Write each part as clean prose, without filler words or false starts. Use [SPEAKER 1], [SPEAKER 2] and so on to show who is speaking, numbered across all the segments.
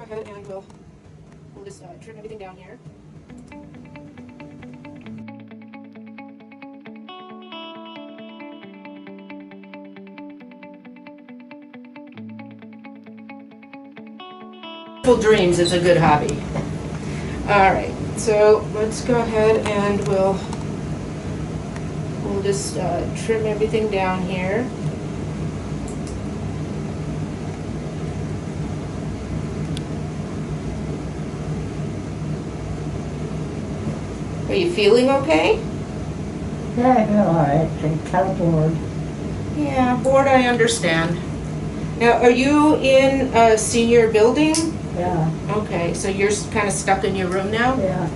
[SPEAKER 1] go ahead and we'll just trim everything down here. Dreams is a good hobby. All right, so let's go ahead and we'll just trim everything down here. Are you feeling okay?
[SPEAKER 2] Yeah, I feel all right. I'm kind of bored.
[SPEAKER 1] Yeah, bored, I understand. Now, are you in a senior building?
[SPEAKER 2] Yeah,
[SPEAKER 1] Okay, so you're kind of stuck in your room now?
[SPEAKER 2] yeah.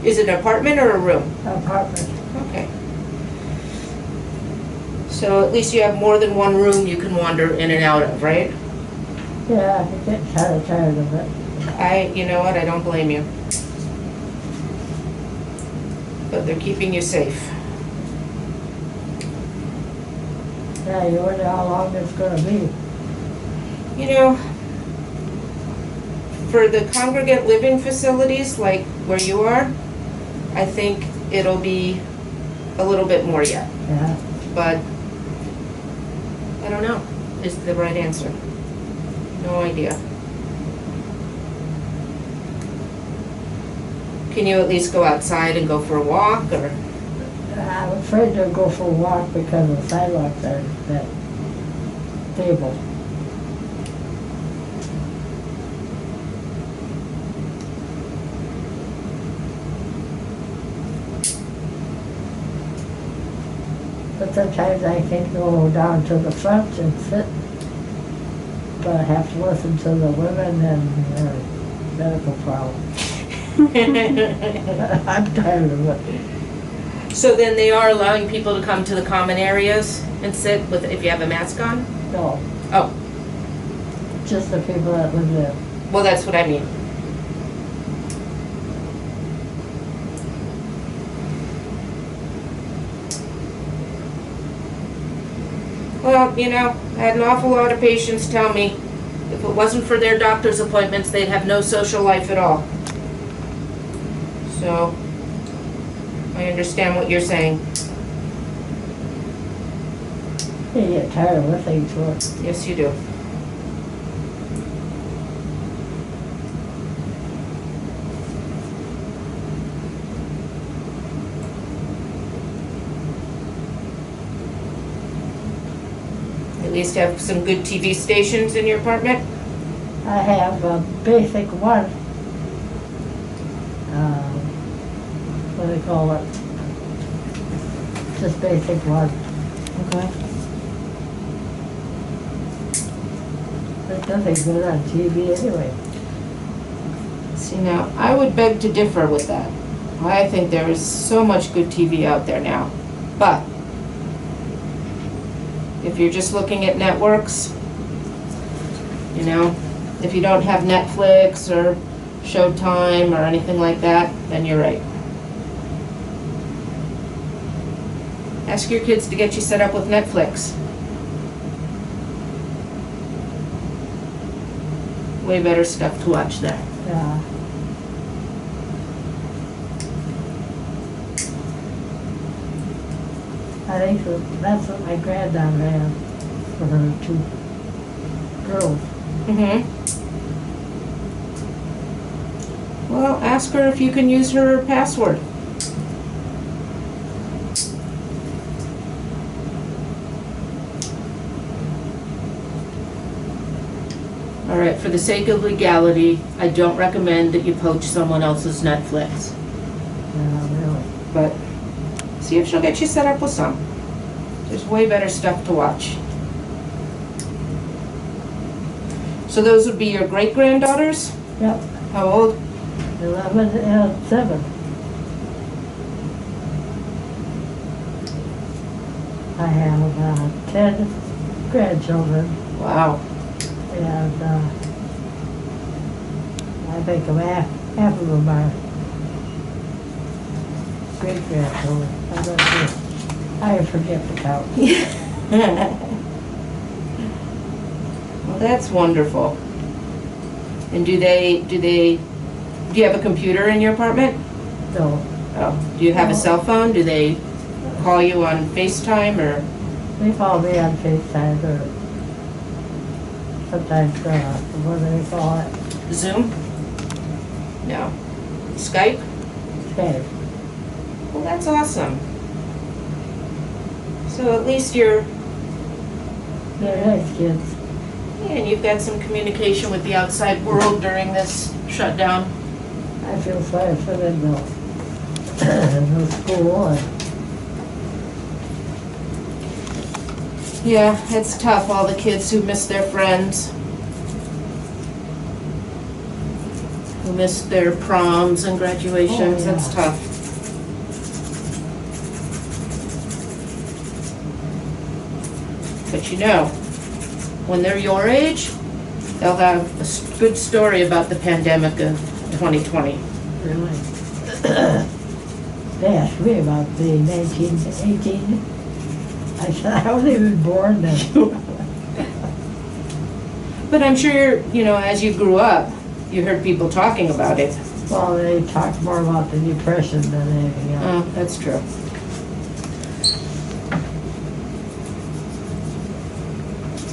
[SPEAKER 1] Is it an apartment or a room?
[SPEAKER 2] Apartment.
[SPEAKER 1] Okay. So at least you have more than one room you can wander in and out of, right?
[SPEAKER 2] Yeah, I get kind of tired of it.
[SPEAKER 1] You know what, I don't blame you. But they're keeping you safe.
[SPEAKER 2] Yeah, you wonder how long it's gonna be.
[SPEAKER 1] You know, for the congregate living facilities like where you are, I think it'll be a little bit more yet.
[SPEAKER 2] Yeah.
[SPEAKER 1] But I don't know is the right answer. No idea. Can you at least go outside and go for a walk, or?
[SPEAKER 2] I'm afraid to go for a walk because of the sidewalk there, that table. But sometimes I can go down to the front and sit, but I have to listen to the women and their medical problems. I'm tired of it.
[SPEAKER 1] So then they are allowing people to come to the common areas and sit with, if you have a mask on?
[SPEAKER 2] No,
[SPEAKER 1] Oh,
[SPEAKER 2] just the people that live there.
[SPEAKER 1] well, that's what I mean. Well, you know, I had an awful lot of patients tell me if it wasn't for their doctor's appointments, they'd have no social life at all. So, I understand what you're saying.
[SPEAKER 2] You get tired of listening to it.
[SPEAKER 1] Yes, you do. At least have some good TV stations in your apartment?
[SPEAKER 2] I have a basic one. What do they call it? Just basic one.
[SPEAKER 1] Okay.
[SPEAKER 2] There's nothing good on TV anyway.
[SPEAKER 1] See, now, I would beg to differ with that. I think there is so much good TV out there now. But, if you're just looking at networks, you know, if you don't have Netflix or Showtime or anything like that, then you're right. Ask your kids to get you set up with Netflix. Way better stuff to watch there.
[SPEAKER 2] Yeah. I think that's what my granddaughter had for her two girls.
[SPEAKER 1] Mm-hmm. Well, ask her if you can use her password. All right, for the sake of legality, I don't recommend that you poach someone else's Netflix.
[SPEAKER 2] Yeah, really.
[SPEAKER 1] But see if she'll get you set up with some. There's way better stuff to watch. So those would be your great-granddaughters?
[SPEAKER 2] Yep.
[SPEAKER 1] How old?
[SPEAKER 2] 11 and 7. I have 10 grandchildren,
[SPEAKER 1] Wow.
[SPEAKER 2] and I think half of them are great-grandchildren. I'm not sure. I forget the count.
[SPEAKER 1] Well, that's wonderful. And do you have a computer in your apartment?
[SPEAKER 2] So,
[SPEAKER 1] Oh, do you have a cell phone? Do they call you on FaceTime or?
[SPEAKER 2] they call me on FaceTime or sometimes, what do they call it?
[SPEAKER 1] Zoom? No. Skype?
[SPEAKER 2] Skype.
[SPEAKER 1] Well, that's awesome. So at least you're,
[SPEAKER 2] They're nice kids.
[SPEAKER 1] yeah, and you've got some communication with the outside world during this shutdown.
[SPEAKER 2] I feel sorry for them though. No school and
[SPEAKER 1] Yeah, it's tough, all the kids who miss their friends, who miss their proms and graduations,
[SPEAKER 2] Oh, yeah.
[SPEAKER 1] that's tough. But you know, when they're your age, they'll have a good story about the pandemic of 2020.
[SPEAKER 2] really. They asked me about the 1918. I said, I wasn't even born then.
[SPEAKER 1] But I'm sure, as you grew up, you heard people talking about it.
[SPEAKER 2] Well, they talked more about the Depression than anything else.
[SPEAKER 1] Oh, that's true.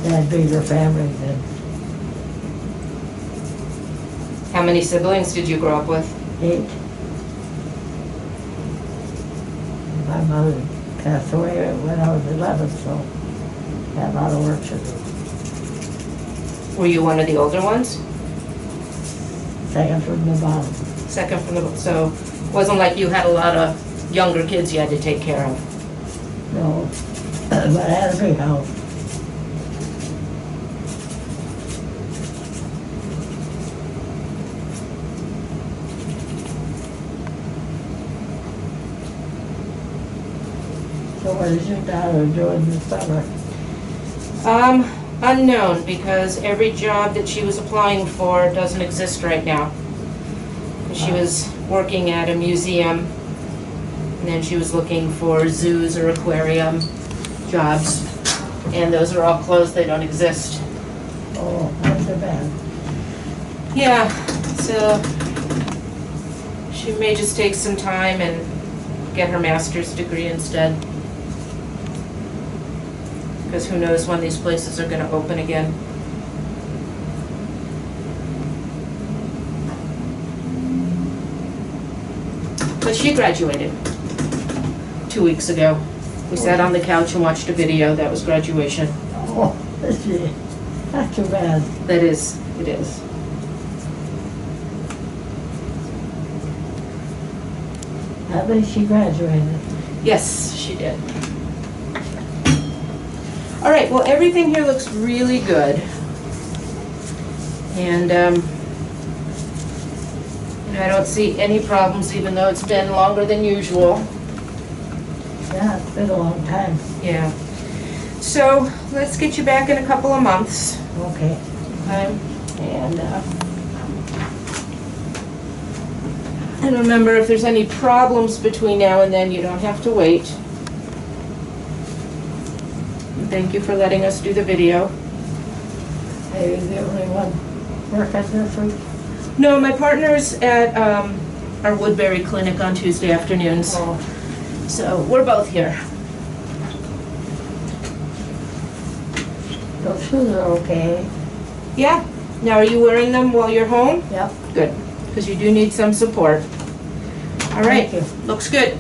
[SPEAKER 2] They had bigger families then.
[SPEAKER 1] How many siblings did you grow up with?
[SPEAKER 2] 8. My mother passed away when I was 11, so had a lot of work to do.
[SPEAKER 1] Were you one of the older ones?
[SPEAKER 2] Second from the bottom.
[SPEAKER 1] Second from the, so it wasn't like you had a lot of younger kids you had to take care of.
[SPEAKER 2] No, but I had a big house. So what is your daughter doing this summer?
[SPEAKER 1] Unknown, because every job that she was applying for doesn't exist right now. She was working at a museum, and then she was looking for zoos or aquarium jobs, and those are all closed, they don't exist.
[SPEAKER 2] Oh, that's a bad.
[SPEAKER 1] Yeah, so she may just take some time and get her master's degree instead. Because who knows when these places are gonna open again. But she graduated 2 weeks ago. We sat on the couch and watched a video, that was graduation.
[SPEAKER 2] Oh, gee, not too bad.
[SPEAKER 1] That is, it is.
[SPEAKER 2] At least she graduated.
[SPEAKER 1] Yes, she did. All right, well, everything here looks really good. And I don't see any problems, even though it's been longer than usual.
[SPEAKER 2] Yeah, it's been a long time.
[SPEAKER 1] Yeah. So let's get you back in a couple of months.
[SPEAKER 2] Okay.
[SPEAKER 1] Okay? And remember, if there's any problems between now and then, you don't have to wait. And thank you for letting us do the video.
[SPEAKER 2] Are you the only one working this week?
[SPEAKER 1] No, my partner's at our Woodbury clinic on Tuesday afternoons,
[SPEAKER 2] Oh,
[SPEAKER 1] so we're both here.
[SPEAKER 2] those shoes are okay.
[SPEAKER 1] Yeah. Now, are you wearing them while you're home?
[SPEAKER 2] Yep.
[SPEAKER 1] Good, because you do need some support. All right,
[SPEAKER 2] Thank you.
[SPEAKER 1] looks good.